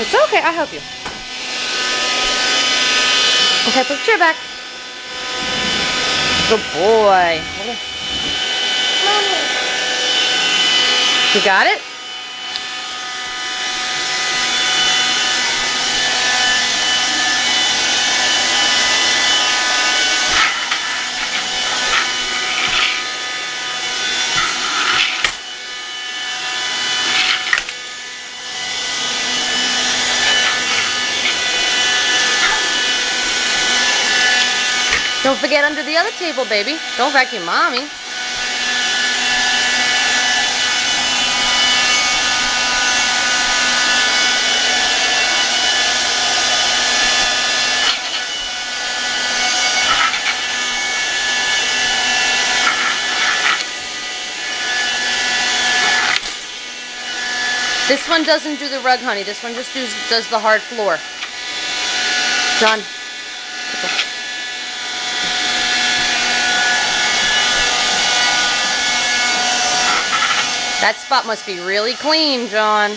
It's okay, I'll help you. Okay, put the chair back. Good boy. You got it? Don't forget under the other table, baby. Don't vacuum mommy. This one doesn't do the rug, honey. This one just does the hard floor. John. That spot must be really clean, John.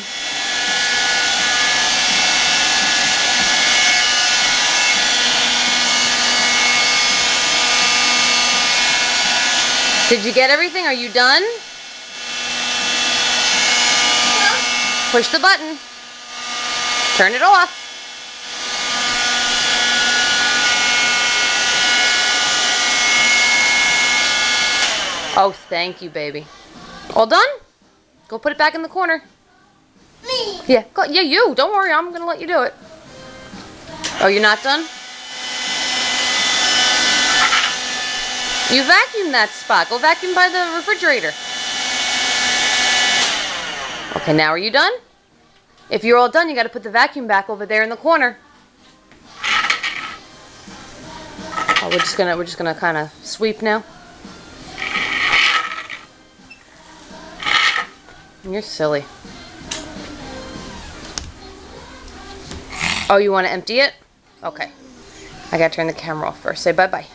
Did you get everything? Are you done? Push the button. Turn it off. Oh, thank you, baby. All done? Go put it back in the corner. Me. Yeah, go, yeah, you. Don't worry, I'm gonna let you do it. Oh, you're not done? You vacuumed that spot. Go vacuum by the refrigerator. Okay, now are you done? If you're all done, you gotta put the vacuum back over there in the corner. Oh, we're just gonna kind of sweep now. You're silly. Oh, you want to empty it? Okay. I gotta turn the camera off first. Say bye-bye.